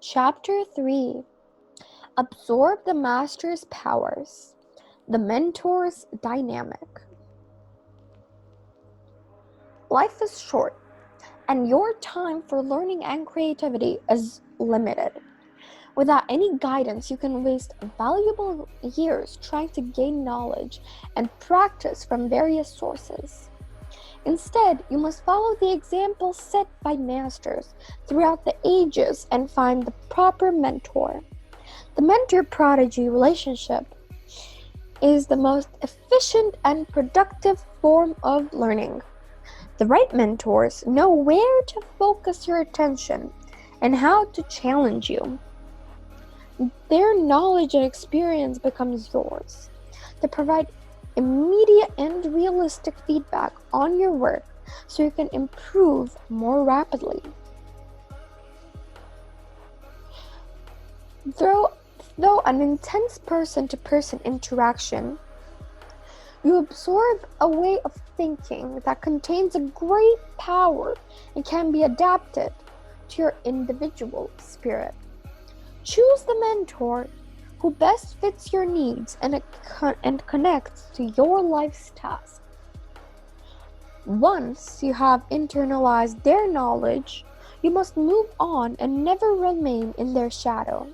Chapter 3. Absorb the Master's Powers. The Mentor's Dynamic. Life is short, and your time for learning and creativity is limited. Without any guidance, you can waste valuable years trying to gain knowledge and practice from various sources. Instead, you must follow the examples set by masters throughout the ages and find the proper mentor. The mentor-prodigy relationship is the most efficient and productive form of learning. The right mentors know where to focus your attention and how to challenge you. Their knowledge and experience becomes yours. They provide immediate and realistic feedback on your work so you can improve more rapidly. Though an intense person-to-person interaction, you absorb a way of thinking that contains a great power and can be adapted to your individual spirit. Choose the mentor who best fits your needs and connects to your life's task. Once you have internalized their knowledge, you must move on and never remain in their shadow.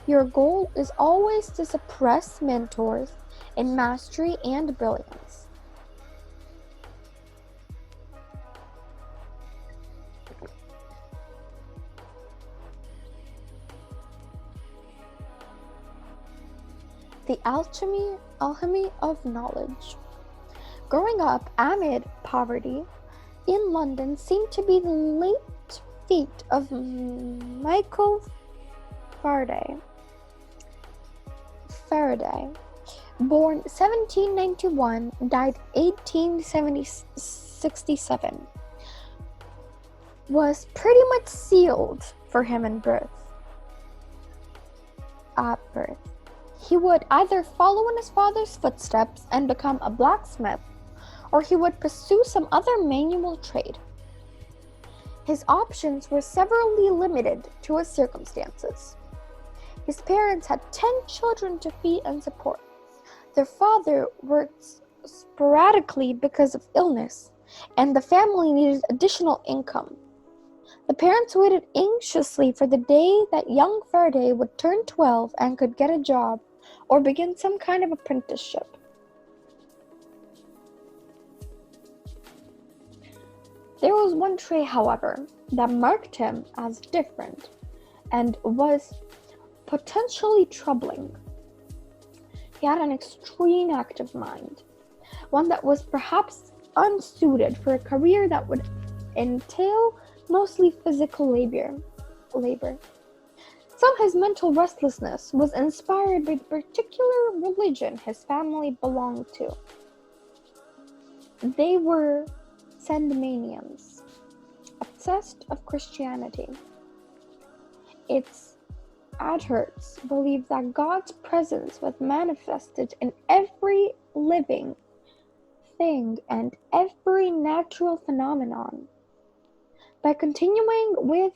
Your goal is always to suppress mentors in mastery and brilliance. The alchemy of knowledge. Growing up amid poverty in London seemed to be the late feat of Michael Faraday. Born 1791, died 1867, was pretty much sealed for him at birth. He would either follow in his father's footsteps and become a blacksmith, or he would pursue some other manual trade. His options were severely limited to his circumstances. His parents had 10 children to feed and support. Their father worked sporadically because of illness, and the family needed additional income. The parents waited anxiously for the day that young Faraday would turn 12 and could get a job or begin some kind of apprenticeship. There was one trait, however, that marked him as different and was potentially troubling. He had an extreme active mind, one that was perhaps unsuited for a career that would entail mostly physical labor. Some of his mental restlessness was inspired by the particular religion his family belonged to. They were Sandemanians, obsessed of Christianity. Its adherents believed that God's presence was manifested in every living thing and every natural phenomenon. By continuing with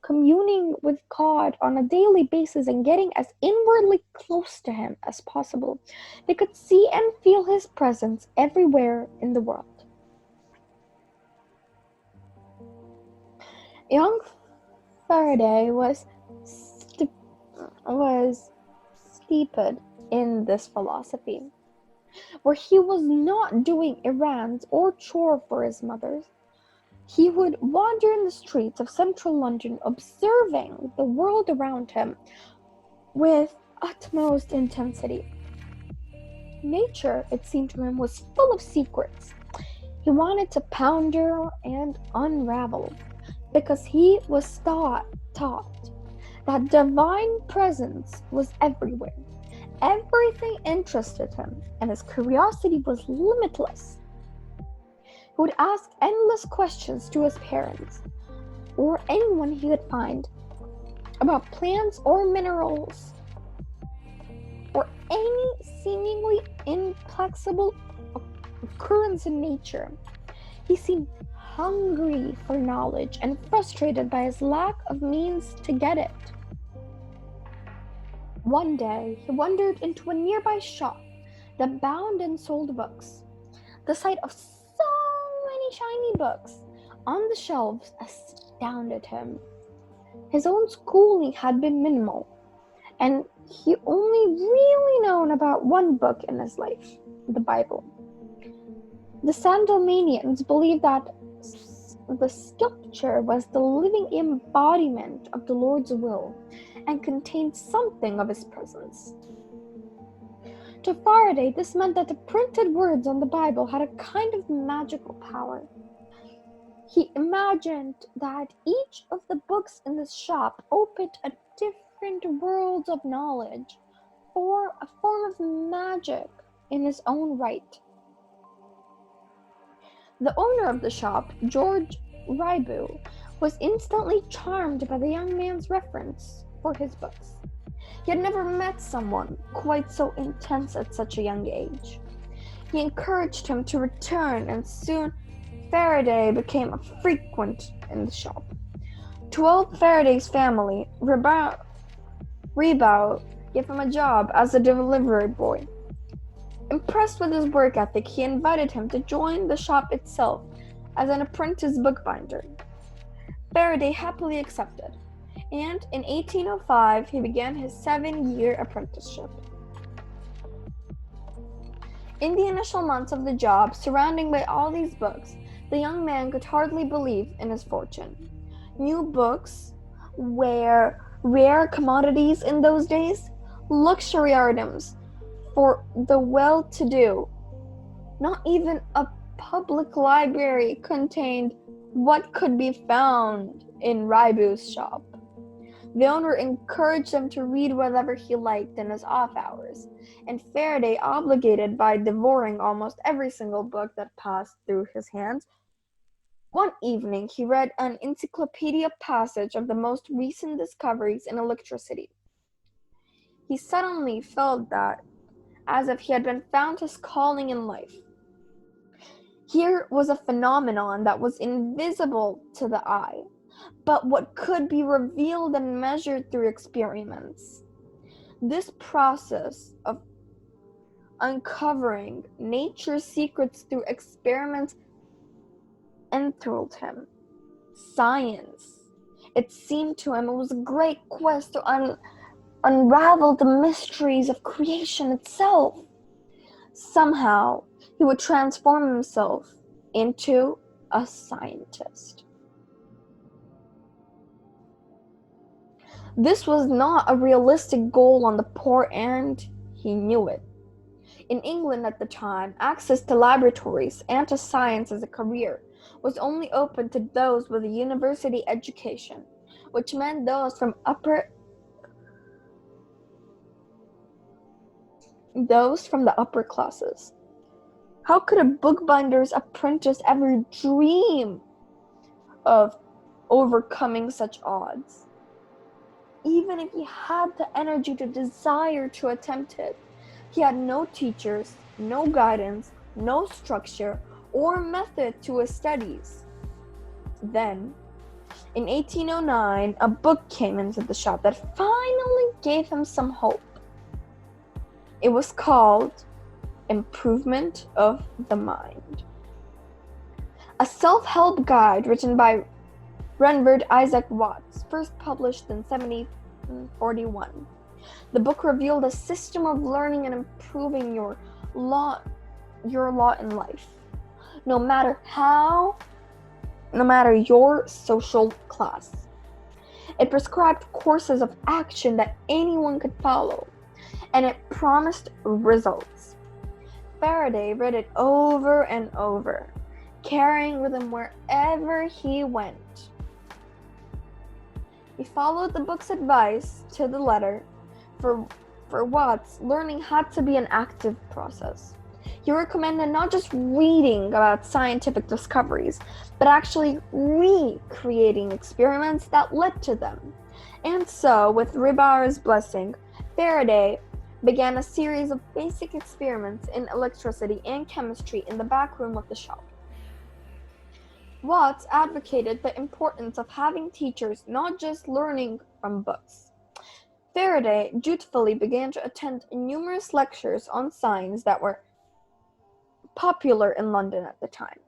communing with God on a daily basis and getting as inwardly close to Him as possible, they could see and feel His presence everywhere in the world. Young Faraday was steeped in this philosophy, where he was not doing errands or chore for his mother. He would wander in the streets of central London, observing the world around him with utmost intensity. Nature, it seemed to him, was full of secrets he wanted to ponder and unravel, because he was taught that divine presence was everywhere. Everything interested him, and his curiosity was limitless. He would ask endless questions to his parents, or anyone he could find, about plants or minerals, or any seemingly inflexible occurrence in nature. He seemed hungry for knowledge and frustrated by his lack of means to get it. One day, he wandered into a nearby shop that bound and sold books. The sight of so many shiny books on the shelves astounded him. His own schooling had been minimal, and he only really known about one book in his life, the Bible. The Sandalmanians believed that the scripture was the living embodiment of the Lord's will and contained something of his presence. To Faraday, this meant that the printed words on the Bible had a kind of magical power. He imagined that each of the books in this shop opened a different world of knowledge, or a form of magic in his own right. The owner of the shop, George Rybu, was instantly charmed by the young man's reference for his books. He had never met someone quite so intense at such a young age. He encouraged him to return, and soon Faraday became a frequent in the shop. To old Faraday's family, Ribau gave him a job as a delivery boy. Impressed with his work ethic, he invited him to join the shop itself as an apprentice bookbinder. Faraday happily accepted, and in 1805 he began his 7-year apprenticeship. In the initial months of the job, surrounded by all these books, the young man could hardly believe in his fortune. New books were rare commodities in those days, luxury items for the well-to-do. Not even a public library contained what could be found in Rybu's shop. The owner encouraged him to read whatever he liked in his off hours, and Faraday, obligated by devouring almost every single book that passed through his hands. One evening, he read an encyclopedia passage of the most recent discoveries in electricity. He suddenly felt that, as if he had been found his calling in life. Here was a phenomenon that was invisible to the eye, but what could be revealed and measured through experiments. This process of uncovering nature's secrets through experiments enthralled him. Science. It seemed to him it was a great quest to unravel the mysteries of creation itself. Somehow, he would transform himself into a scientist. This was not a realistic goal on the part, and he knew it. In England at the time, access to laboratories and to science as a career was only open to those with a university education, which meant those from the upper classes. How could a bookbinder's apprentice ever dream of overcoming such odds? Even if he had the energy to desire to attempt it, he had no teachers, no guidance, no structure or method to his studies. Then, in 1809, a book came into the shop that finally gave him some hope. It was called Improvement of the Mind, a self-help guide written by Reverend Isaac Watts, first published in 1741. The book revealed a system of learning and improving your lot in life, no matter your social class. It prescribed courses of action that anyone could follow, and it promised results. Faraday read it over and over, carrying with him wherever he went. He followed the book's advice to the letter. For Watts, learning had to be an active process. He recommended not just reading about scientific discoveries, but actually recreating experiments that led to them. And so, with Ribau's blessing, Faraday began a series of basic experiments in electricity and chemistry in the back room of the shop. Watts advocated the importance of having teachers not just learning from books. Faraday dutifully began to attend numerous lectures on science that were popular in London at the time.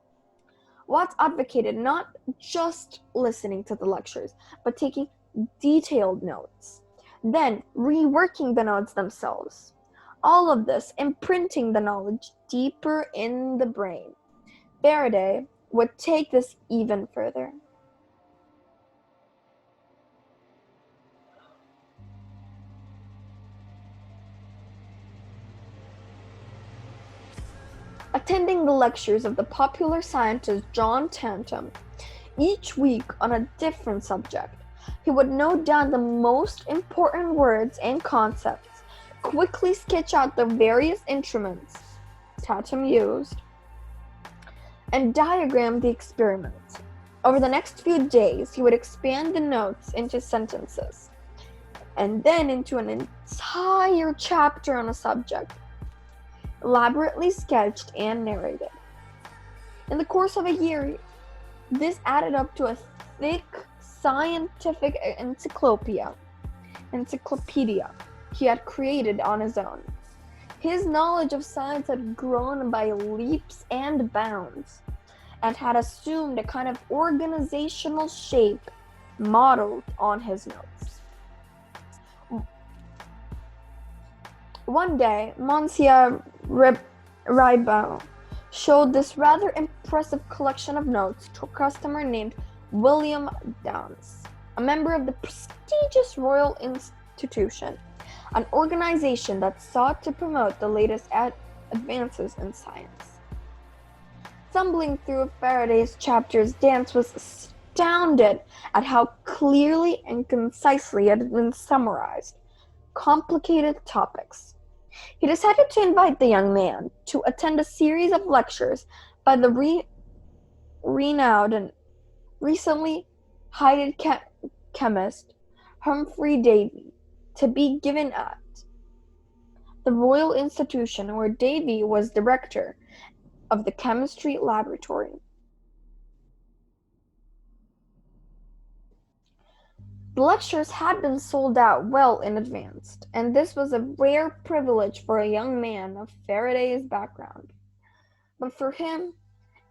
Watts advocated not just listening to the lectures, but taking detailed notes, then reworking the notes themselves. All of this imprinting the knowledge deeper in the brain. Faraday would take this even further. Attending the lectures of the popular scientist John Tantum, each week on a different subject, he would note down the most important words and concepts, quickly sketch out the various instruments Tatum used, and diagram the experiments. Over the next few days, he would expand the notes into sentences, and then into an entire chapter on a subject, elaborately sketched and narrated. In the course of a year, this added up to a thick scientific encyclopedia he had created on his own. His knowledge of science had grown by leaps and bounds, and had assumed a kind of organizational shape modeled on his notes. One day, Monsieur Ribot showed this rather impressive collection of notes to a customer named William Downes, a member of the prestigious Royal Institution, an organization that sought to promote the latest advances in science. Stumbling through Faraday's chapters, Downes was astounded at how clearly and concisely it had been summarized complicated topics. He decided to invite the young man to attend a series of lectures by the renowned and recently knighted chemist Humphrey Davy, to be given at the Royal Institution, where Davy was director of the chemistry laboratory. The lectures had been sold out well in advance, and this was a rare privilege for a young man of Faraday's background. But for him,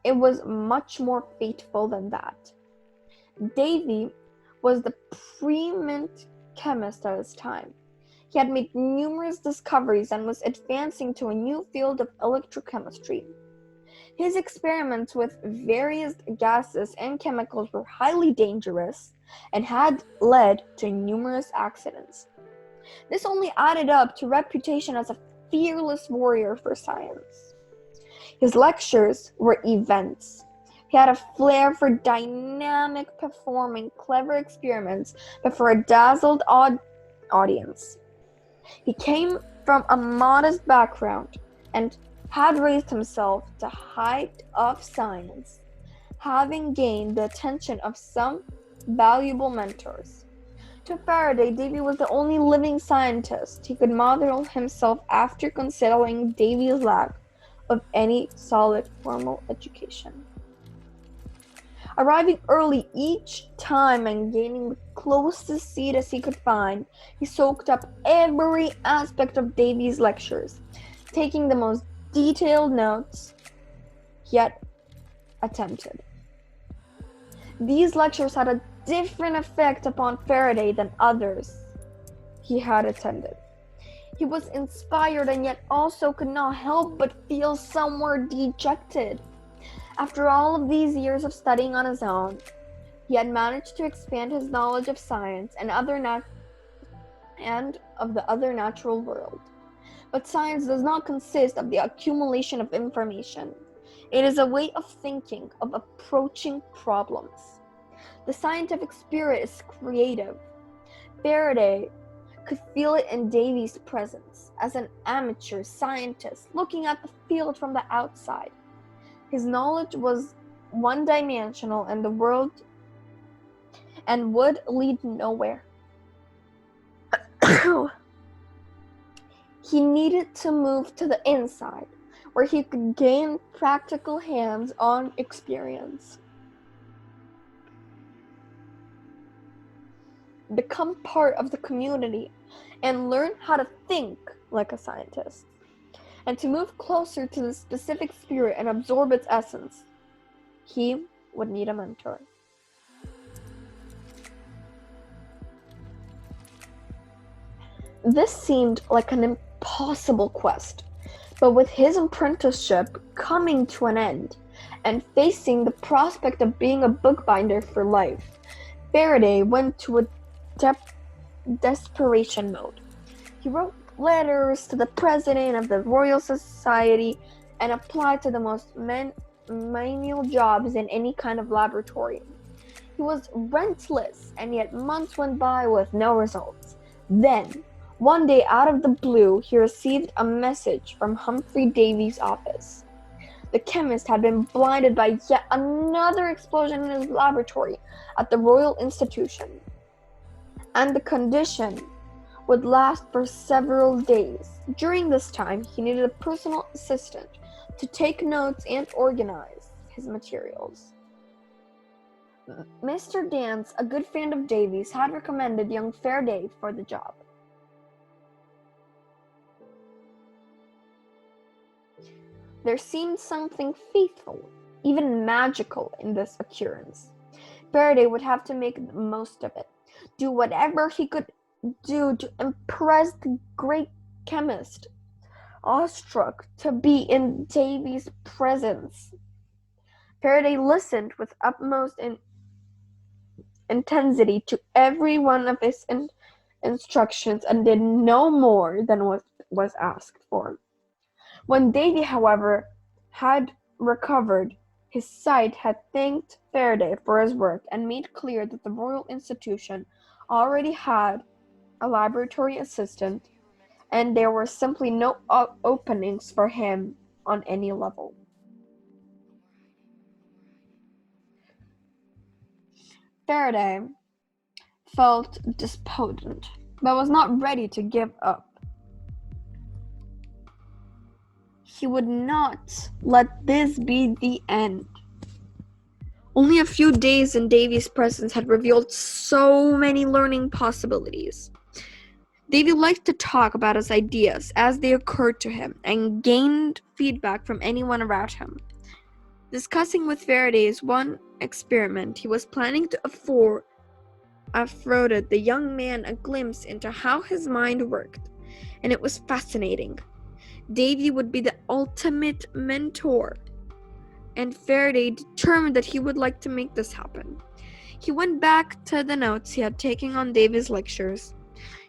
it was much more fateful than that. Davy was the preeminent chemist at his time. He had made numerous discoveries and was advancing to a new field of electrochemistry. His experiments with various gases and chemicals were highly dangerous and had led to numerous accidents. This only added up to reputation as a fearless warrior for science. His lectures were events. He had a flair for dynamic performing clever experiments before a dazzled audience. He came from a modest background and had raised himself to height of science, having gained the attention of some valuable mentors. To Faraday, Davy was the only living scientist he could model himself after considering Davy's lack of any solid formal education. Arriving early each time and gaining the closest seat as he could find, he soaked up every aspect of Davy's lectures, taking the most detailed notes yet attempted. These lectures had a different effect upon Faraday than others he had attended. He was inspired and yet also could not help but feel somewhat dejected. After all of these years of studying on his own, he had managed to expand his knowledge of science and of the other natural world. But science does not consist of the accumulation of information. It is a way of thinking, of approaching problems. The scientific spirit is creative. Faraday could feel it in Davy's presence as an amateur scientist looking at the field from the outside. His knowledge was one-dimensional and the world and would lead nowhere. He needed to move to the inside, where he could gain practical hands-on experience. become part of the community, and learn how to think like a scientist, and to move closer to the specific spirit and absorb its essence, he would need a mentor. This seemed like an impossible quest, but with his apprenticeship coming to an end and facing the prospect of being a bookbinder for life, Faraday went to a desperation mode. He wrote letters to the president of the Royal Society and applied to the most menial jobs in any kind of laboratory. He was rentless, and yet months went by with no results. Then, one day out of the blue, he received a message from Humphrey Davy's office. The chemist had been blinded by yet another explosion in his laboratory at the Royal Institution, and the condition would last for several days. During this time, he needed a personal assistant to take notes and organize his materials. Mr. Dance, a good friend of Davy's, had recommended young Faraday for the job. There seemed something faithful, even magical, in this occurrence. Faraday would have to make the most of it, do whatever he could do to impress the great chemist, awestruck to be in Davy's presence. Faraday listened with utmost intensity to every one of his instructions and did no more than what was asked for. When Davy, however, had recovered his sight, had thanked Faraday for his work and made clear that the Royal Institution already had a laboratory assistant, and there were simply no openings for him on any level. Faraday felt despondent, but was not ready to give up. He would not let this be the end. Only a few days in Davy's presence had revealed so many learning possibilities. Davy liked to talk about his ideas as they occurred to him and gained feedback from anyone around him. Discussing with Faraday's one experiment he was planning to afforded the young man a glimpse into how his mind worked, and it was fascinating. Davy would be the ultimate mentor, and Faraday determined that he would like to make this happen. He went back to the notes he had taken on Davy's lectures.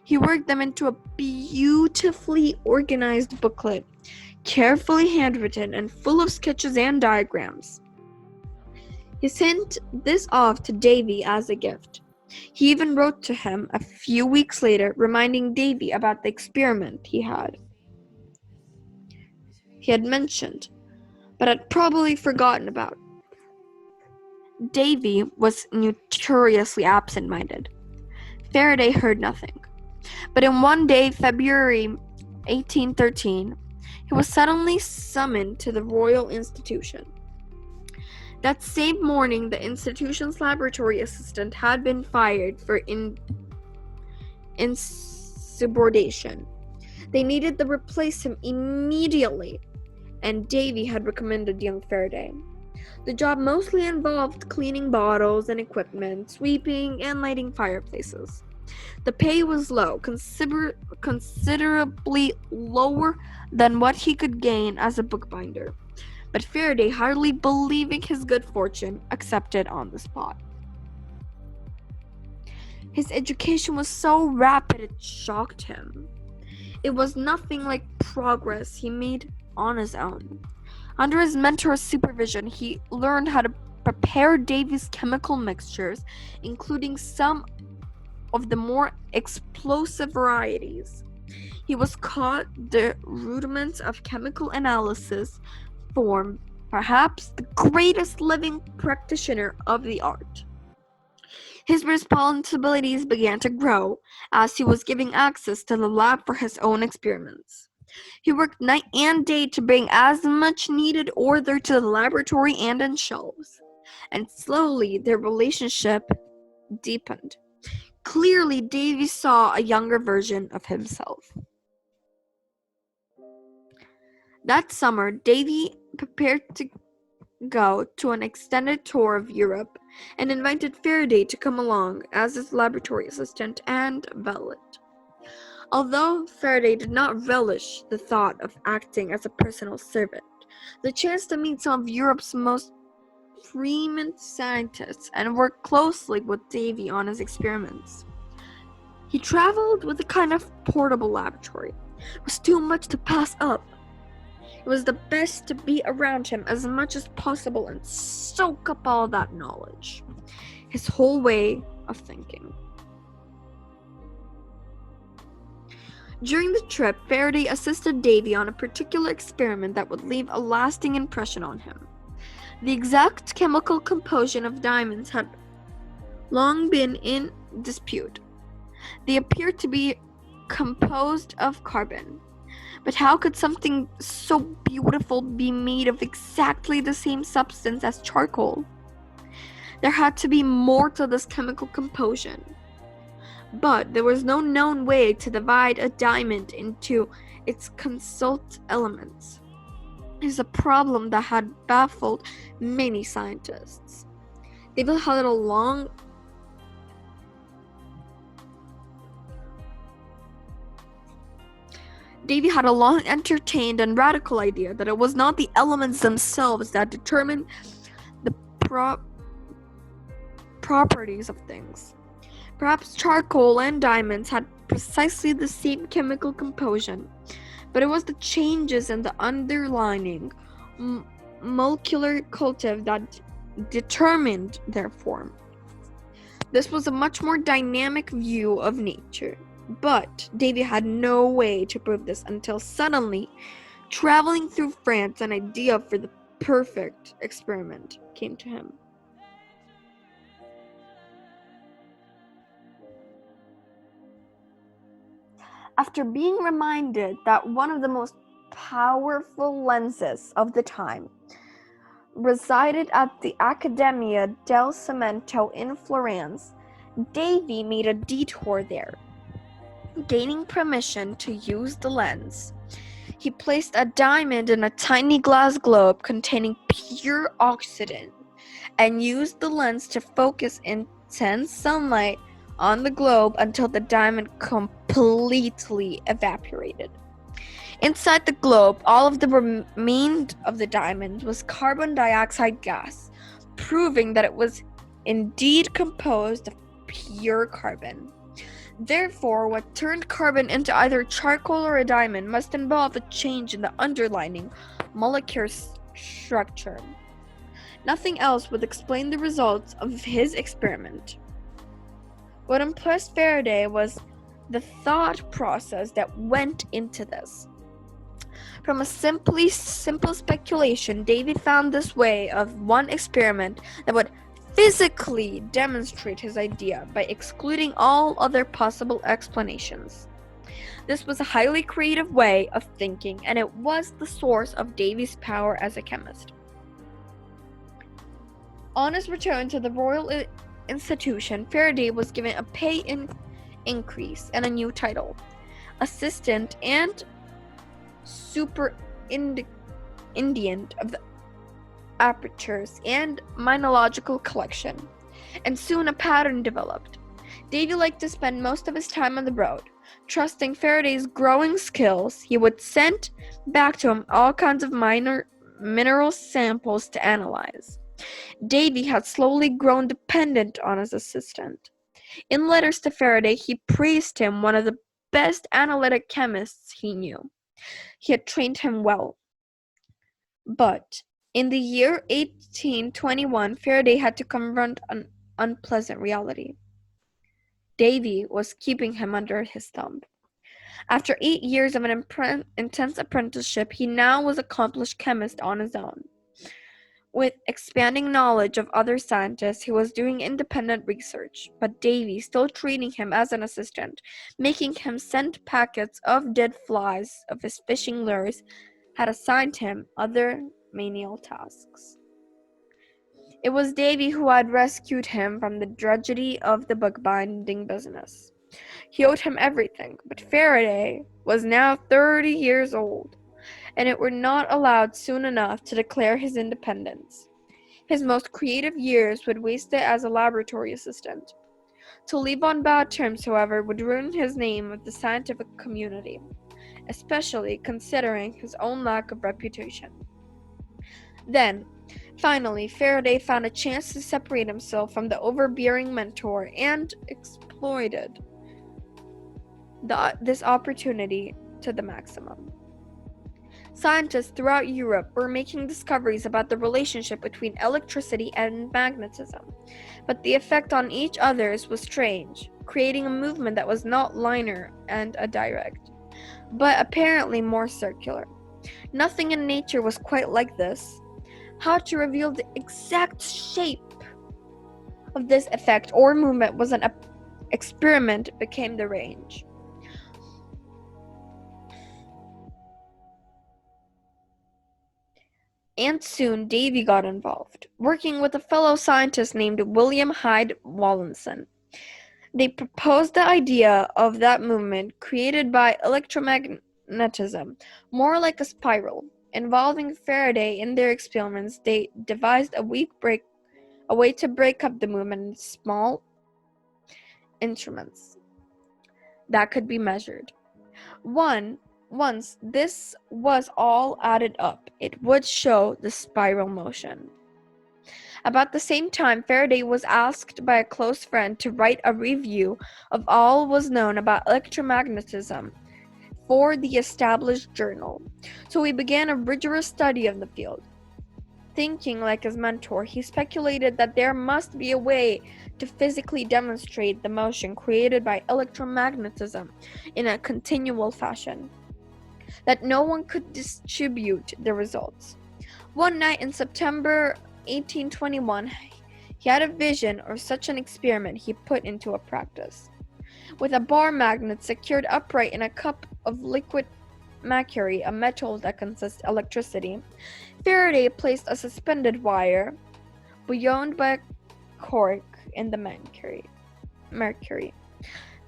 He worked them into a beautifully organized booklet, carefully handwritten and full of sketches and diagrams. He sent this off to Davy as a gift. He even wrote to him a few weeks later, reminding Davy about the experiment he had mentioned, but had probably forgotten about. Davy was notoriously absent-minded. Faraday heard nothing. But in one day, February 1813, he was suddenly summoned to the Royal Institution. That same morning, the institution's laboratory assistant had been fired for insubordination. They needed to replace him immediately, and Davy had recommended young Faraday. The job mostly involved cleaning bottles and equipment, sweeping, and lighting fireplaces. The pay was low, considerably lower than what he could gain as a bookbinder, but Faraday, hardly believing his good fortune, accepted on the spot. His education was so rapid it shocked him. It was nothing like progress he made on his own. Under his mentor's supervision, he learned how to prepare Davy's chemical mixtures, including some of the more explosive varieties. He was taught the rudiments of chemical analysis, from perhaps the greatest living practitioner of the art. His responsibilities began to grow as he was given access to the lab for his own experiments. He worked night and day to bring as much needed order to the laboratory and on shelves, and slowly their relationship deepened. Clearly, Davy saw a younger version of himself. That summer, Davy prepared to go to an extended tour of Europe and invited Faraday to come along as his laboratory assistant and valet. Although Faraday did not relish the thought of acting as a personal servant, the chance to meet some of Europe's most preeminent scientists and work closely with Davy on his experiments. He traveled with a kind of portable laboratory. It was too much to pass up. It was the best to be around him as much as possible and soak up all that knowledge. His whole way of thinking. During the trip, Faraday assisted Davy on a particular experiment that would leave a lasting impression on him. The exact chemical composition of diamonds had long been in dispute. They appeared to be composed of carbon. But how could something so beautiful be made of exactly the same substance as charcoal? There had to be more to this chemical composition. But there was no known way to divide a diamond into its constituent elements. It is a problem that had baffled many scientists. David had a long entertained and radical idea that it was not the elements themselves that determined the properties of things. Perhaps charcoal and diamonds had precisely the same chemical composition, but it was the changes in the underlying molecular cultive that determined their form. This was a much more dynamic view of nature, but Davy had no way to prove this until suddenly, traveling through France, an idea for the perfect experiment came to him. After being reminded that one of the most powerful lenses of the time resided at the Accademia del Cimento in Florence, Davy made a detour there. Gaining permission to use the lens, he placed a diamond in a tiny glass globe containing pure oxygen and used the lens to focus intense sunlight on the globe until the diamond completely evaporated. Inside the globe, all of the remained of the diamond was carbon dioxide gas, proving that it was indeed composed of pure carbon. Therefore, what turned carbon into either charcoal or a diamond must involve a change in the underlying molecular structure. Nothing else would explain the results of his experiment. What impressed Faraday was the thought process that went into this. From a simple speculation, Davy found this way of one experiment that would physically demonstrate his idea by excluding all other possible explanations. This was a highly creative way of thinking, and it was the source of Davy's power as a chemist. On his return to the Royal Institution, Faraday was given a pay increase and a new title, assistant and superintendent of the apertures and mineralogical collection, and soon a pattern developed. Davy liked to spend most of his time on the road. Trusting Faraday's growing skills, he would send back to him all kinds of mineral samples to analyze. Davy had slowly grown dependent on his assistant. In letters to Faraday, he praised him one of the best analytic chemists he knew. He had trained him well. But in the year 1821, Faraday had to confront an unpleasant reality. Davy was keeping him under his thumb. After 8 years of an intense apprenticeship, he now was an accomplished chemist on his own. With expanding knowledge of other scientists, he was doing independent research, but Davy, still treating him as an assistant, making him send packets of dead flies of his fishing lures, had assigned him other menial tasks. It was Davy who had rescued him from the drudgery of the bookbinding business. He owed him everything, but Faraday was now 30 years old, and it were not allowed soon enough to declare his independence. His most creative years would waste it as a laboratory assistant. To leave on bad terms, however, would ruin his name with the scientific community, especially considering his own lack of reputation. Then, finally, Faraday found a chance to separate himself from the overbearing mentor and exploited this opportunity to the maximum. Scientists throughout Europe were making discoveries about the relationship between electricity and magnetism, but the effect on each other's was strange, creating a movement that was not linear and a direct, but apparently more circular. Nothing in nature was quite like this. How to reveal the exact shape of this effect or movement was an experiment became the range. And soon Davy got involved, working with a fellow scientist named William Hyde Wallinson. They proposed the idea of that movement created by electromagnetism, more like a spiral. Involving Faraday in their experiments, they devised a way to break up the movement in small instruments that could be measured. Once this was all added up, it would show the spiral motion. About the same time, Faraday was asked by a close friend to write a review of all was known about electromagnetism for the established journal. So he began a rigorous study of the field. Thinking like his mentor, he speculated that there must be a way to physically demonstrate the motion created by electromagnetism in a continual fashion, that no one could distribute the results. One night in September 1821, he had a vision of such an experiment he put into a practice. With a bar magnet secured upright in a cup of liquid mercury, a metal that consists of electricity, Faraday placed a suspended wire buoyed by a cork in the mercury.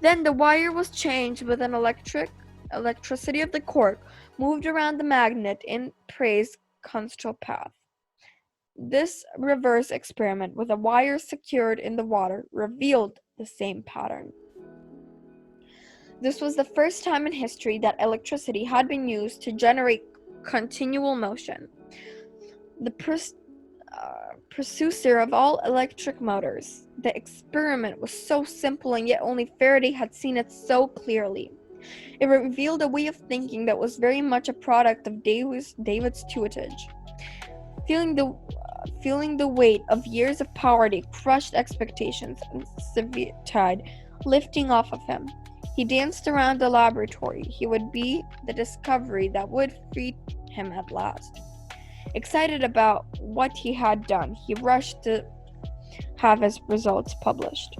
Then the wire was changed with an electricity of the cork moved around the magnet in Prey's constant path. This reverse experiment with a wire secured in the water revealed the same pattern. This was the first time in history that electricity had been used to generate continual motion. The precursor of all electric motors, the experiment was so simple, and yet only Faraday had seen it so clearly. It revealed a way of thinking that was very much a product of David's tutelage. Feeling the weight of years of poverty crushed expectations and severe tide lifting off of him. He danced around the laboratory. He would be the discovery that would free him at last. Excited about what he had done, he rushed to have his results published.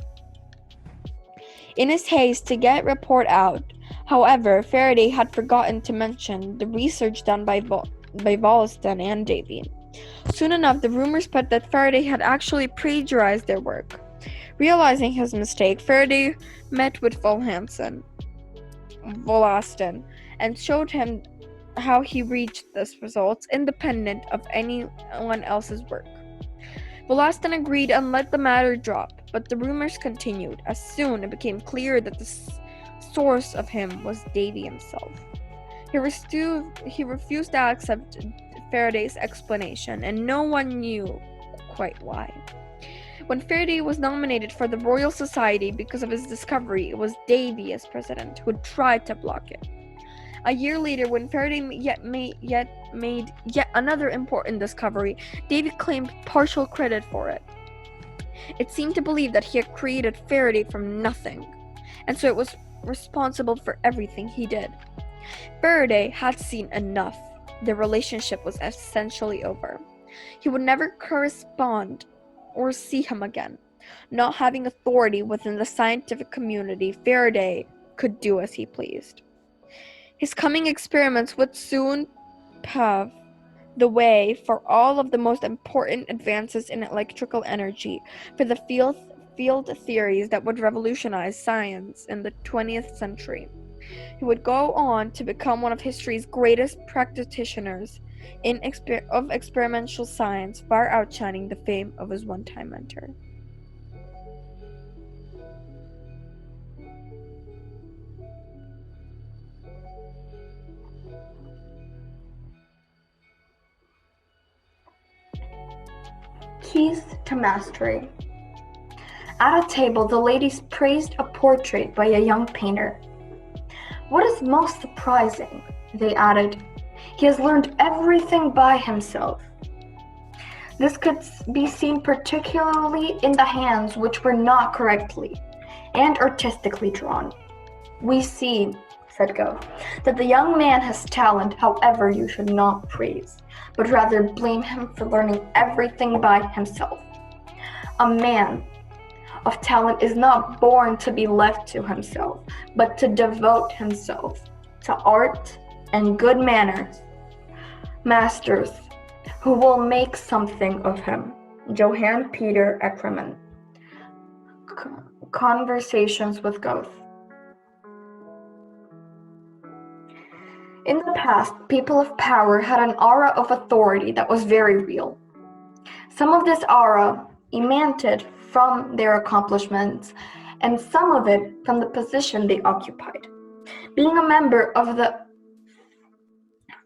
In his haste to get report out, however, Faraday had forgotten to mention the research done by Wollaston and Davy. Soon enough, the rumor spread that Faraday had actually plagiarized their work. Realizing his mistake, Faraday met with Wollaston and showed him how he reached this results independent of anyone else's work. Wollaston agreed and let the matter drop, but the rumors continued, as soon it became clear that the source of him was Davy himself. He refused to accept Faraday's explanation, and no one knew quite why. When Faraday was nominated for the Royal Society because of his discovery, it was Davy as president who tried to block it. A year later, when Faraday made yet another important discovery, Davy claimed partial credit for it. It seemed to believe that he had created Faraday from nothing, and so it was responsible for everything he did. Faraday had seen enough. Their relationship was essentially over. He would never correspond or see him again. Not having authority within the scientific community, Faraday could do as he pleased. His coming experiments would soon pave the way for all of the most important advances in electrical energy, for the field theories that would revolutionize science in the 20th century. He would go on to become one of history's greatest practitioners of experimental science, far outshining the fame of his one-time mentor. Keys to mastery. At a table, the ladies praised a portrait by a young painter. "What is most surprising," they added, "he has learned everything by himself." This could be seen particularly in the hands, which were not correctly and artistically drawn. "We see," said Goethe, "that the young man has talent. However, you should not praise, but rather blame him for learning everything by himself. A man of talent is not born to be left to himself, but to devote himself to art and good manners. Masters who will make something of him." Johann Peter Eckermann. Conversations with Goethe. In the past, people of power had an aura of authority that was very real. Some of this aura emanated from their accomplishments, and some of it from the position they occupied. Being a member of the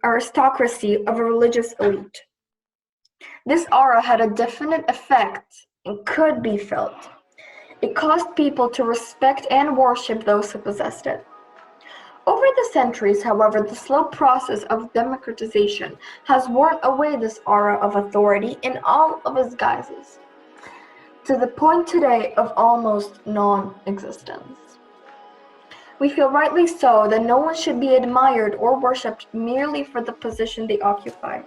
aristocracy of a religious elite, this aura had a definite effect and could be felt. It caused people to respect and worship those who possessed it. Over the centuries, however, the slow process of democratization has worn away this aura of authority in all of its guises, to the point today of almost non-existence. We feel rightly so that no one should be admired or worshipped merely for the position they occupy,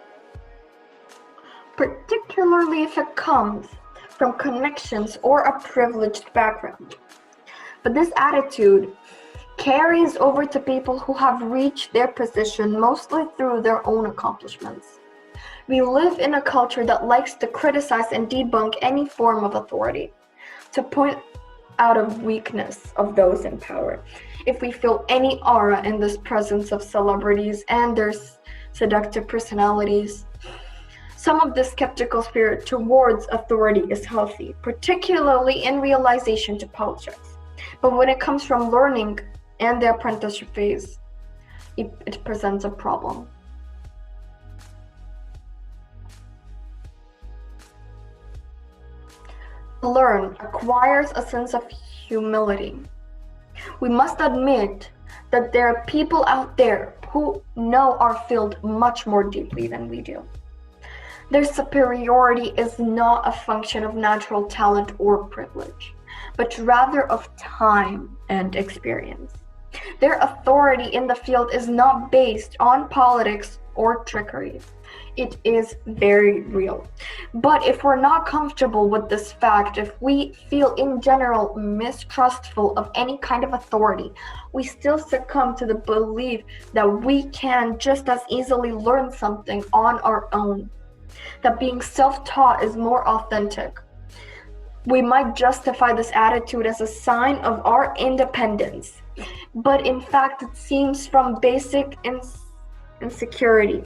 particularly if it comes from connections or a privileged background. But this attitude carries over to people who have reached their position mostly through their own accomplishments. We live in a culture that likes to criticize and debunk any form of authority, to point out a weakness of those in power. If we feel any aura in this presence of celebrities and their seductive personalities, some of the skeptical spirit towards authority is healthy, particularly in realization to politics. But when it comes from learning and the apprenticeship phase, it presents a problem. To learn acquires a sense of humility. We must admit that there are people out there who know our field much more deeply than we do. Their superiority is not a function of natural talent or privilege, but rather of time and experience. Their authority in the field is not based on politics or trickery. It is very real. But if we're not comfortable with this fact, if we feel in general mistrustful of any kind of authority, we still succumb to the belief that we can just as easily learn something on our own, that being self-taught is more authentic. We might justify this attitude as a sign of our independence, but in fact it seems from basic insecurity.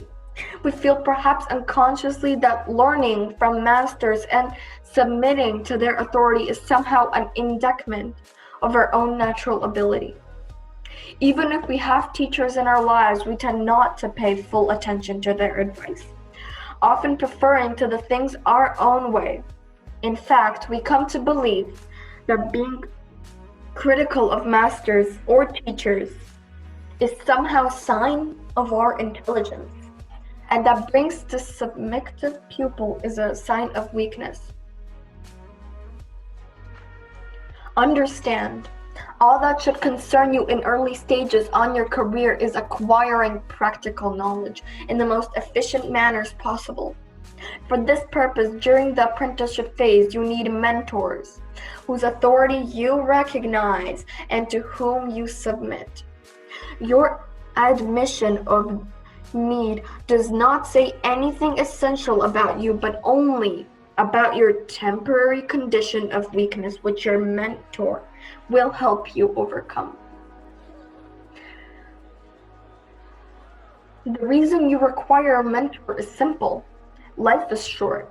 We feel perhaps unconsciously that learning from masters and submitting to their authority is somehow an indictment of our own natural ability. Even if we have teachers in our lives, we tend not to pay full attention to their advice, often preferring to the things our own way. In fact, we come to believe that being critical of masters or teachers is somehow a sign of our intelligence, and that brings the submissive pupil is a sign of weakness. Understand, all that should concern you in early stages on your career is acquiring practical knowledge in the most efficient manners possible. For this purpose, during the apprenticeship phase, you need mentors whose authority you recognize and to whom you submit. Your admission of need does not say anything essential about you, but only about your temporary condition of weakness, which your mentor will help you overcome. The reason you require a mentor is simple. Life is short.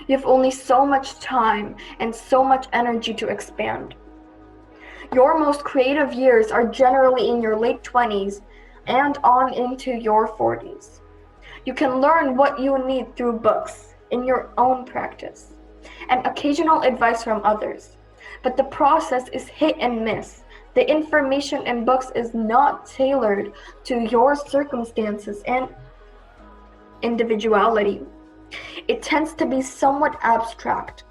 You have only so much time and so much energy to expand. Your most creative years are generally in your late 20s and on into your 40s. You can learn what you need through books, in your own practice, and occasional advice from others. But the process is hit and miss. The information in books is not tailored to your circumstances and individuality. It tends to be somewhat abstract.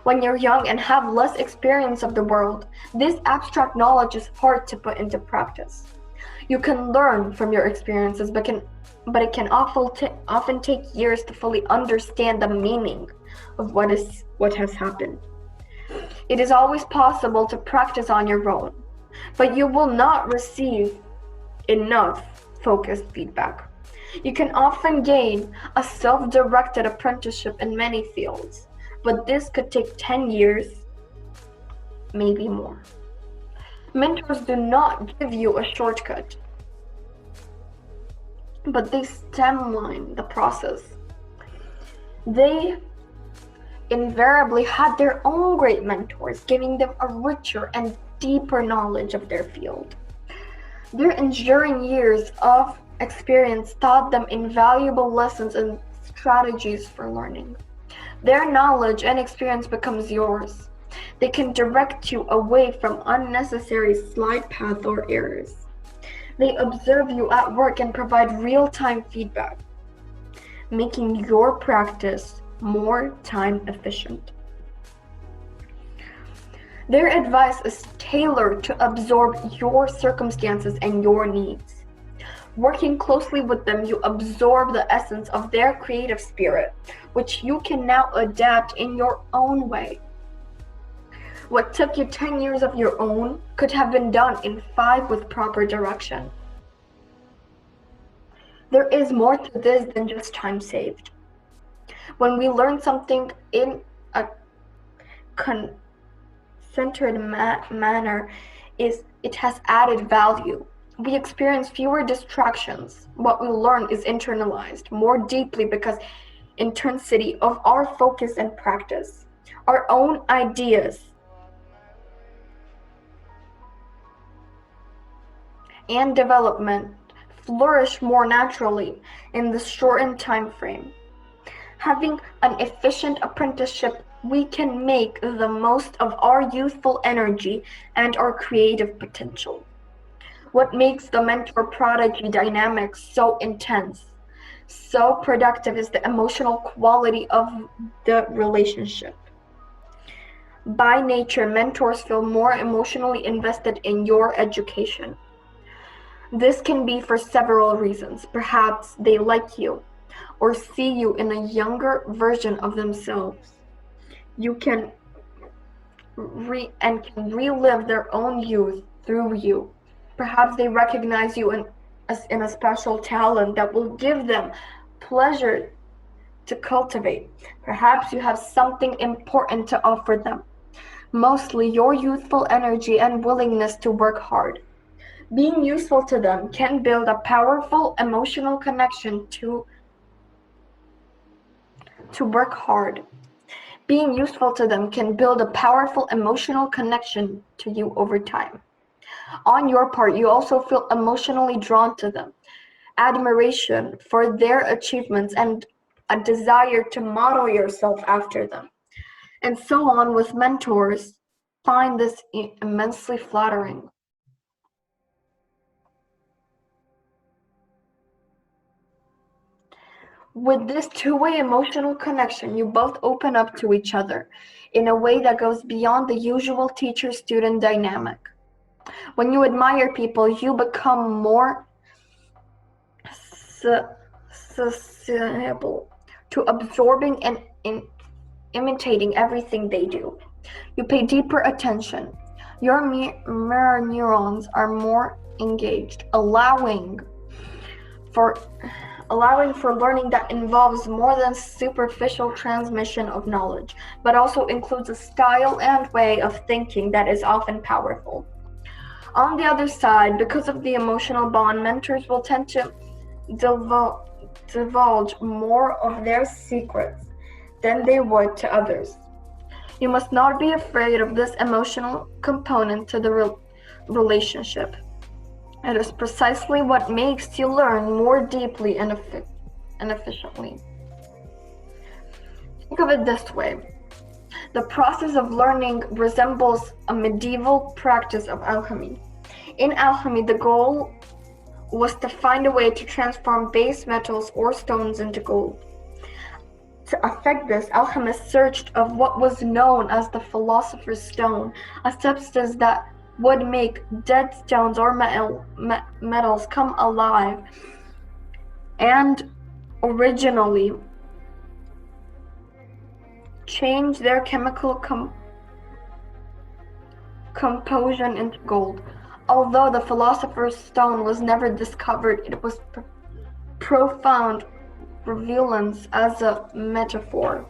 When you're young and have less experience of the world, this abstract knowledge is hard to put into practice. You can learn from your experiences, but it can often take years to fully understand the meaning of what has happened. It is always possible to practice on your own, but you will not receive enough focused feedback. You can often gain a self-directed apprenticeship in many fields, but this could take 10 years, maybe more. Mentors do not give you a shortcut, but they streamline the process. They invariably had their own great mentors, giving them a richer and deeper knowledge of their field. Their enduring years of experience taught them invaluable lessons and strategies for learning. Their knowledge and experience becomes yours. They can direct you away from unnecessary slide path or errors. They observe you at work and provide real-time feedback, making your practice more time efficient. Their advice is tailored to absorb your circumstances and your needs. Working closely with them, you absorb the essence of their creative spirit, which you can now adapt in your own way. What took you 10 years of your own could have been done in 5 with proper direction. There is more to this than just time saved. When we learn something in a centered manner, it has added value. We experience fewer distractions. What we learn is internalized more deeply because intensity of our focus and practice. Our own ideas and development flourish more naturally in this shortened time frame. Having an efficient apprenticeship, we can make the most of our youthful energy and our creative potential. What makes the mentor-prodigy dynamic so intense, so productive is the emotional quality of the relationship. By nature, mentors feel more emotionally invested in your education. This can be for several reasons. Perhaps they like you or see you in a younger version of themselves. You can relive their own youth through you. Perhaps they recognize you in a special talent that will give them pleasure to cultivate. Perhaps you have something important to offer them. Mostly your youthful energy and willingness to work hard. Being useful to them can build a powerful emotional connection to work hard. Being useful to them can build a powerful emotional connection to you over time. On your part, you also feel emotionally drawn to them, admiration for their achievements, and a desire to model yourself after them. And so on with mentors, find this immensely flattering. With this two-way emotional connection, you both open up to each other in a way that goes beyond the usual teacher-student dynamic. When you admire people, you become more susceptible to absorbing and imitating everything they do. You pay deeper attention. Your mirror neurons are more engaged, allowing for allowing for learning that involves more than superficial transmission of knowledge, but also includes a style and way of thinking that is often powerful. On the other side, because of the emotional bond, mentors will tend to divulge more of their secrets than they would to others. You must not be afraid of this emotional component to the relationship. It is precisely what makes you learn more deeply and efficiently. Think of it this way. The process of learning resembles a medieval practice of alchemy. In alchemy, the goal was to find a way to transform base metals or stones into gold. To effect this, alchemists searched of what was known as the philosopher's stone, a substance that would make dead stones or metals come alive, and originally change their chemical composition into gold. Although the philosopher's stone was never discovered, it was profound relevance as a metaphor.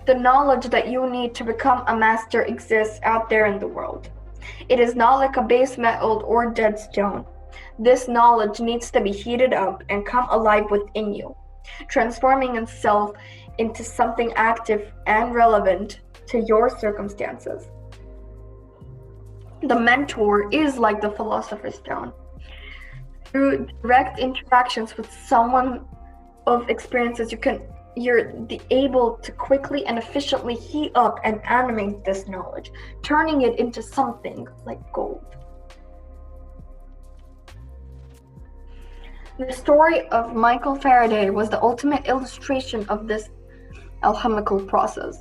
The knowledge that you need to become a master exists out there in the world. It is not like a base metal or dead stone. This knowledge needs to be heated up and come alive within you, transforming itself into something active and relevant to your circumstances. The mentor is like the philosopher's stone. Through direct interactions with someone of experiences, you're able to quickly and efficiently heat up and animate this knowledge, turning it into something like gold. The story of Michael Faraday was the ultimate illustration of this alchemical process.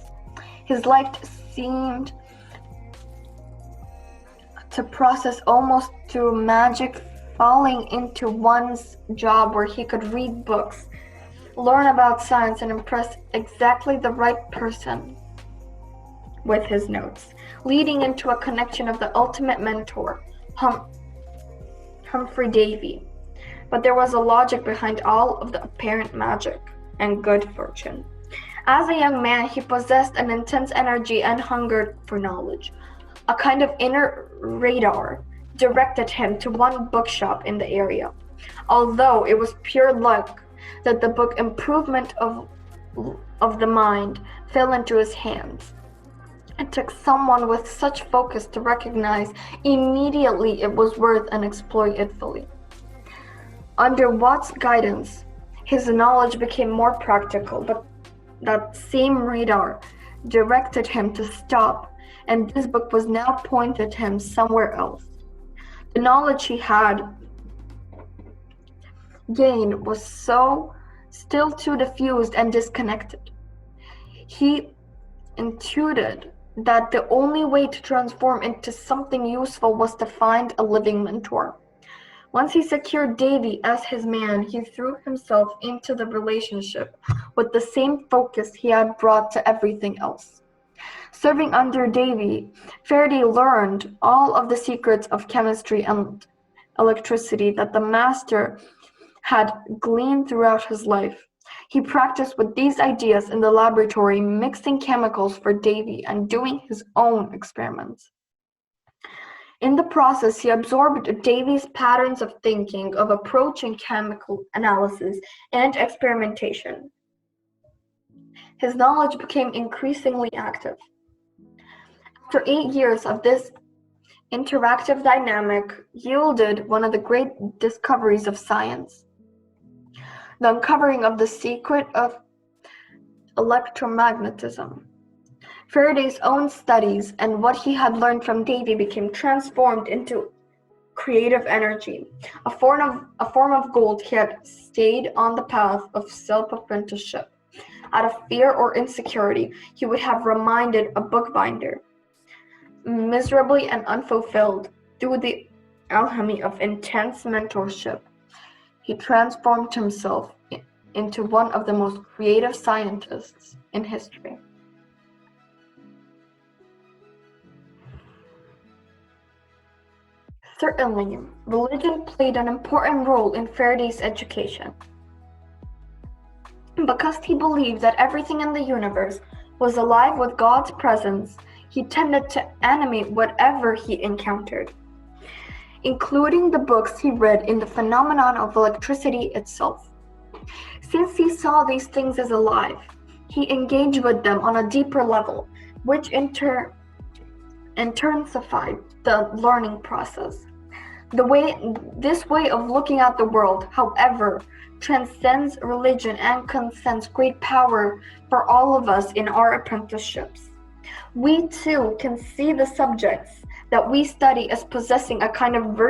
His life seemed to process almost to magic, falling into one's job where he could read books, learn about science, and impress exactly the right person with his notes, leading into a connection of the ultimate mentor, Humphrey Davy. But there was a logic behind all of the apparent magic and good fortune. As a young man, he possessed an intense energy and hunger for knowledge. A kind of inner radar directed him to one bookshop in the area. Although it was pure luck that the book Improvement of the Mind fell into his hands. It took someone with such focus to recognize immediately it was worth and exploit it fully. Under Watt's guidance, his knowledge became more practical, but that same radar directed him to stop, and this book was now pointed him somewhere else. The knowledge he had gained was still too diffused and disconnected. He intuited that the only way to transform into something useful was to find a living mentor. Once he secured Davy as his man, he threw himself into the relationship with the same focus he had brought to everything else. Serving under Davy, Faraday learned all of the secrets of chemistry and electricity that the master had gleaned throughout his life. He practiced with these ideas in the laboratory, mixing chemicals for Davy and doing his own experiments. In the process, he absorbed Davy's patterns of thinking, of approaching chemical analysis and experimentation. His knowledge became increasingly active. After 8 years of this interactive dynamic yielded one of the great discoveries of science, the uncovering of the secret of electromagnetism. Faraday's own studies and what he had learned from Davy became transformed into creative energy, a form of gold. He had stayed on the path of self-apprenticeship. Out of fear or insecurity, he would have remained a bookbinder, miserably and unfulfilled. Through the alchemy of intense mentorship, he transformed himself into one of the most creative scientists in history. Certainly, religion played an important role in Faraday's education. Because he believed that everything in the universe was alive with God's presence, he tended to animate whatever he encountered, including the books he read in the phenomenon of electricity itself. Since he saw these things as alive, he engaged with them on a deeper level, which intensified the learning process. This way of looking at the world, however, transcends religion and concerns great power for all of us in our apprenticeships. We too can see the subjects that we study as possessing a kind of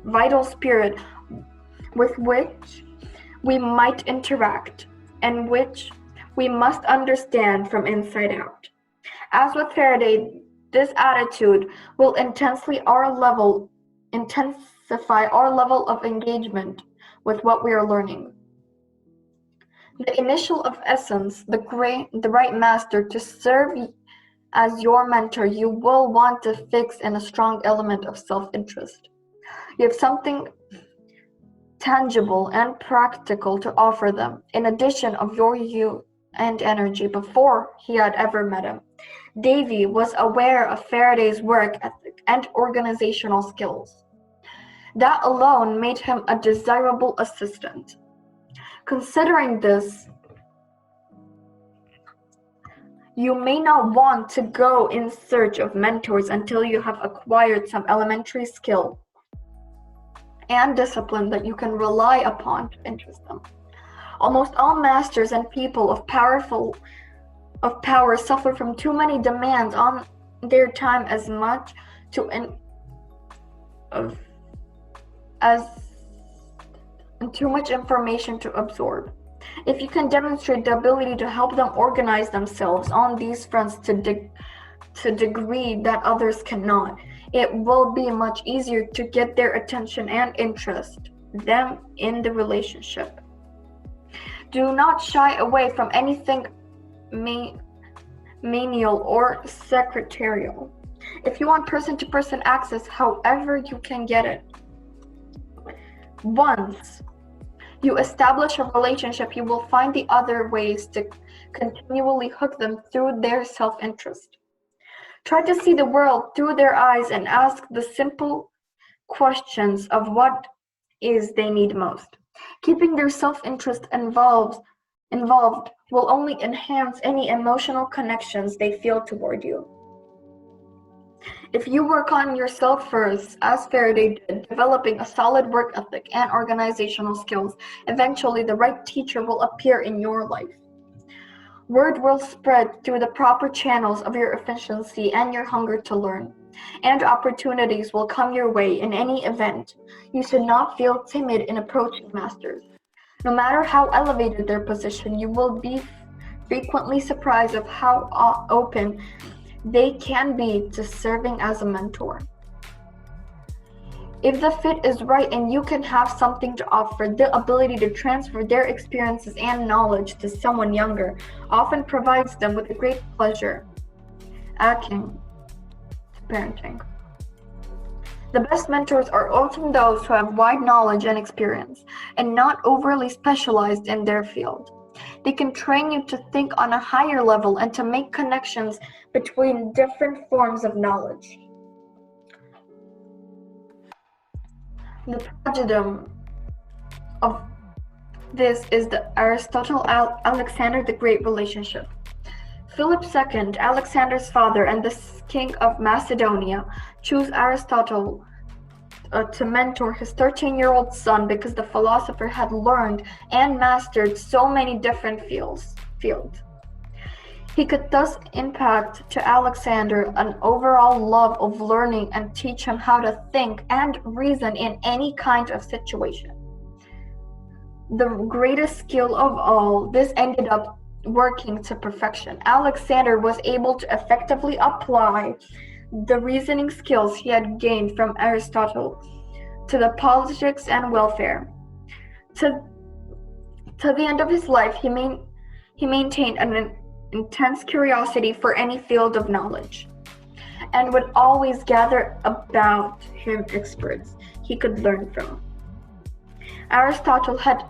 vital spirit with which we might interact and which we must understand from inside out. As with Faraday, this attitude will intensify our level of engagement with what we are learning. The initial of essence, the right master to serve as your mentor, you will want to fix in a strong element of self-interest. You have something tangible and practical to offer them, in addition of your youth and energy before he had ever met him. Davy was aware of Faraday's work ethic and organizational skills. That alone made him a desirable assistant. Considering this, you may not want to go in search of mentors until you have acquired some elementary skill and discipline that you can rely upon to interest them. Almost all masters and people of power suffer from too many demands on their time and too much information to absorb. If you can demonstrate the ability to help them organize themselves on these fronts to degree that others cannot, it will be much easier to get their attention and interest them in the relationship. Do not shy away from anything menial or secretarial. If you want person-to-person access, however you can get it. Once you establish a relationship, you will find the other ways to continually hook them through their self-interest. Try to see the world through their eyes and ask the simple questions of what is they need most. Keeping their self-interest involved will only enhance any emotional connections they feel toward you. If you work on yourself first, as Faraday did, developing a solid work ethic and organizational skills, eventually the right teacher will appear in your life. Word will spread through the proper channels of your efficiency and your hunger to learn, and opportunities will come your way in any event. You should not feel timid in approaching masters. No matter how elevated their position, you will be frequently surprised of how open they can be to serving as a mentor. If the fit is right and you can have something to offer, the ability to transfer their experiences and knowledge to someone younger often provides them with a great pleasure akin to parenting. The best mentors are often those who have wide knowledge and experience and not overly specialized in their field. They can train you to think on a higher level and to make connections between different forms of knowledge. The prodigy of this is the Aristotle-Alexander the Great relationship. Philip II, Alexander's father and the king of Macedonia, chose Aristotle to mentor his 13-year-old son because the philosopher had learned and mastered so many different fields. He could thus impart to Alexander an overall love of learning and teach him how to think and reason in any kind of situation. The greatest skill of all, this ended up working to perfection. Alexander was able to effectively apply the reasoning skills he had gained from Aristotle to the politics and welfare. To the end of his life, he maintained an intense curiosity for any field of knowledge, and would always gather about him experts he could learn from. Aristotle had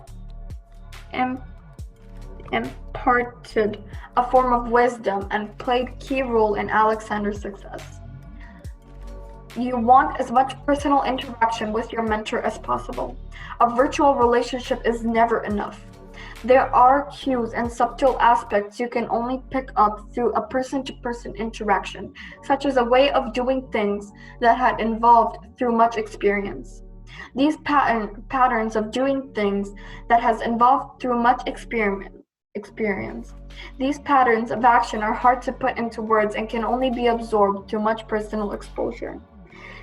imparted a form of wisdom and played key role in Alexander's success. You want as much personal interaction with your mentor as possible. A virtual relationship is never enough. There are cues and subtle aspects you can only pick up through a person-to-person interaction, such as a way of doing things that had evolved through much experience. These patterns of doing things that has evolved through much experience. These patterns of action are hard to put into words and can only be absorbed through much personal exposure.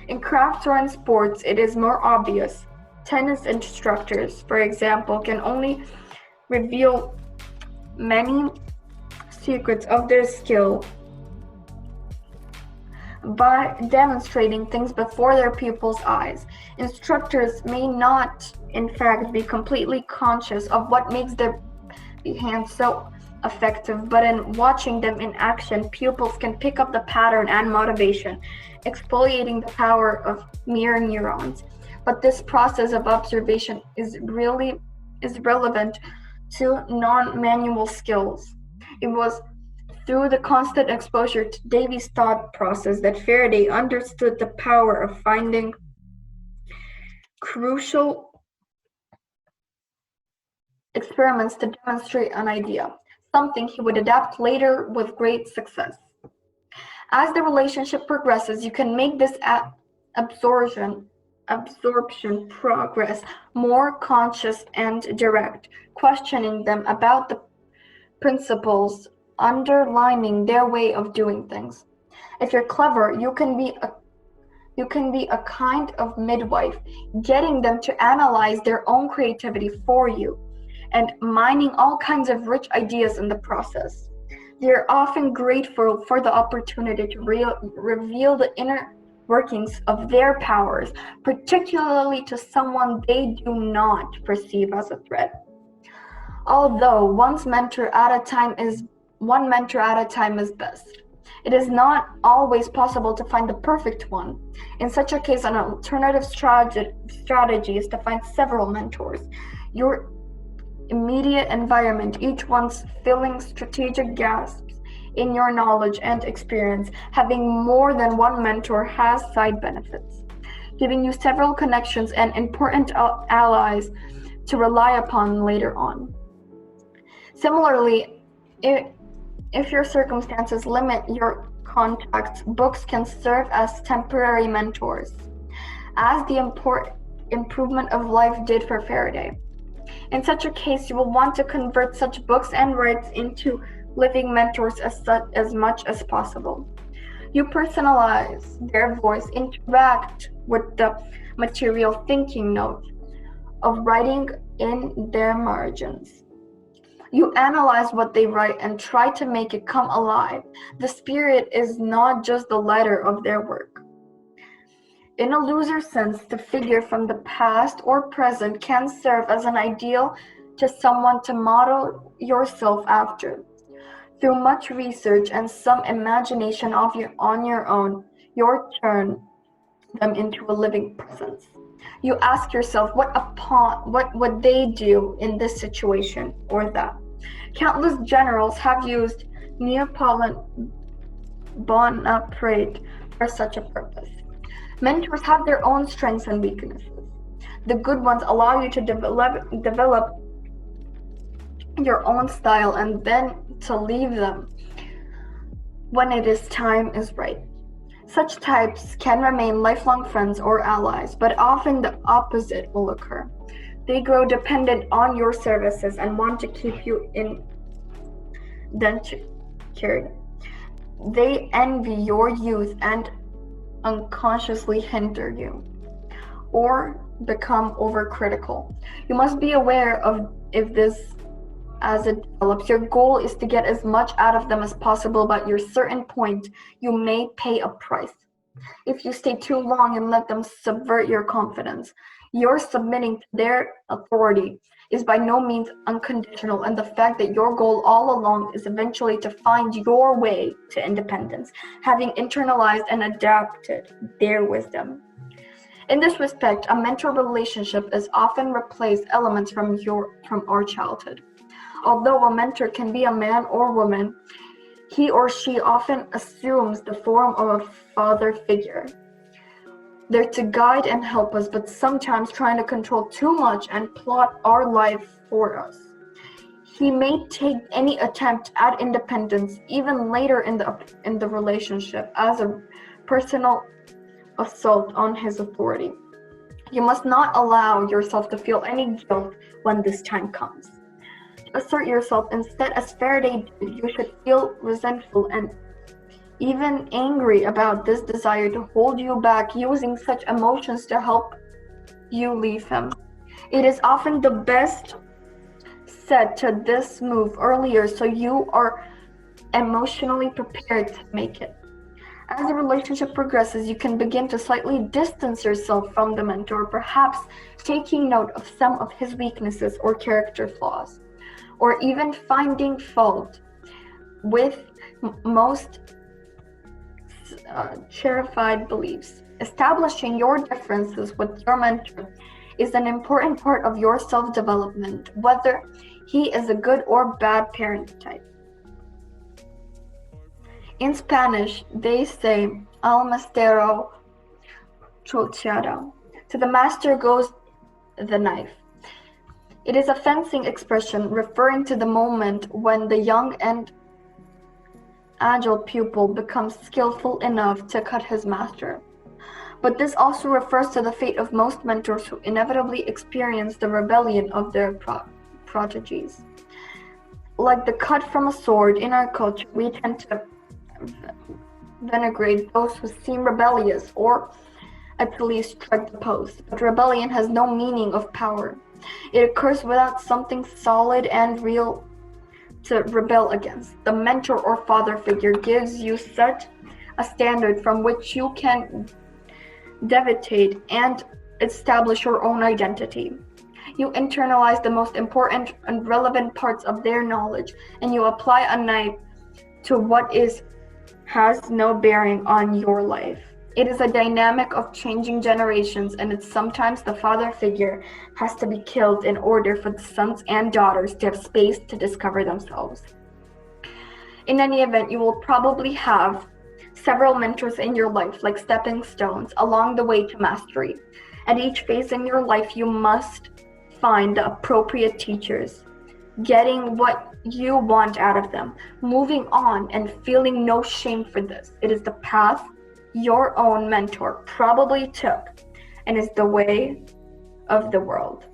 In crafts or in sports, it is more obvious. Tennis instructors, for example, can only reveal many secrets of their skill by demonstrating things before their pupils' eyes. Instructors may not, in fact, be completely conscious of what makes their hands so effective, but in watching them in action, pupils can pick up the pattern and motivation, exploiting the power of mirror neurons. But this process of observation is relevant to non-manual skills. It was through the constant exposure to Davy's thought process that Faraday understood the power of finding crucial experiments to demonstrate an idea, something he would adapt later with great success. As the relationship progresses, you can make this absorption progress more conscious and direct, questioning them about the principles underlining their way of doing things. If you're clever, you can be a kind of midwife, getting them to analyze their own creativity for you and mining all kinds of rich ideas in the process. They're often grateful for the opportunity to reveal the inner workings of their powers, particularly to someone they do not perceive as a threat. Although one mentor at a time is best, it is not always possible to find the perfect one. In such a case, an alternative strategy is to find several mentors. Your immediate environment, each one's filling strategic gaps in your knowledge and experience. Having more than one mentor has side benefits, giving you several connections and important allies to rely upon later on. Similarly, if your circumstances limit your contacts, books can serve as temporary mentors, as the improvement of life did for Faraday. In such a case, you will want to convert such books and rights into living mentors as much as possible. You personalize their voice, interact with the material, thinking note of writing in their margins. You analyze what they write and try to make it come alive. The spirit is not just the letter of their work. In a looser sense, the figure from the past or present can serve as an ideal to someone to model yourself after. Through much research and some imagination on your own, you turn them into a living presence. You ask yourself, what would they do in this situation or that? Countless generals have used Napoleon Bonaparte for such a purpose. Mentors have their own strengths and weaknesses. The good ones allow you to develop your own style and then to leave them when time is right. Such types can remain lifelong friends or allies, but often the opposite will occur. They grow dependent on your services and want to keep you indentured. They envy your youth and unconsciously hinder you, or become overcritical. You must be aware of if this as it develops. Your goal is to get as much out of them as possible, but at your certain point, you may pay a price. If you stay too long and let them subvert your confidence, your submitting to their authority is by no means unconditional, and the fact that your goal all along is eventually to find your way to independence, having internalized and adapted their wisdom. In this respect, a mentor relationship is often replaces elements from our childhood. Although a mentor can be a man or woman, he or she often assumes the form of a father figure. They're to guide and help us, but sometimes trying to control too much and plot our life for us. He may take any attempt at independence, even later in the relationship, as a personal assault on his authority. You must not allow yourself to feel any guilt when this time comes. To assert yourself instead, as Faraday did, you should feel resentful and even angry about this desire to hold you back, using such emotions to help you leave him. It is often the best set to this move earlier so you are emotionally prepared to make it. As the relationship progresses, you can begin to slightly distance yourself from the mentor, perhaps taking note of some of his weaknesses or character flaws, or even finding fault with most cherished beliefs. Establishing your differences with your mentor is an important part of your self-development, whether he is a good or bad parent type. In Spanish, they say, al maestro cuchara. To the master goes the knife. It is a fencing expression referring to the moment when the young and agile pupil becomes skillful enough to cut his master. But this also refers to the fate of most mentors who inevitably experience the rebellion of their proteges. Like the cut from a sword, in our culture, we tend to denigrate those who seem rebellious or at least strike the post. But rebellion has no meaning of power. It occurs without something solid and real to rebel against. The mentor or father figure gives you such a standard from which you can deviate and establish your own identity. You internalize the most important and relevant parts of their knowledge, and you apply a knife to what has no bearing on your life. It is a dynamic of changing generations, and it's sometimes the father figure has to be killed in order for the sons and daughters to have space to discover themselves. In any event, you will probably have several mentors in your life, like stepping stones along the way to mastery. At each phase in your life, you must find the appropriate teachers, getting what you want out of them, moving on and feeling no shame for this. It is the path your own mentor probably took and is the way of the world.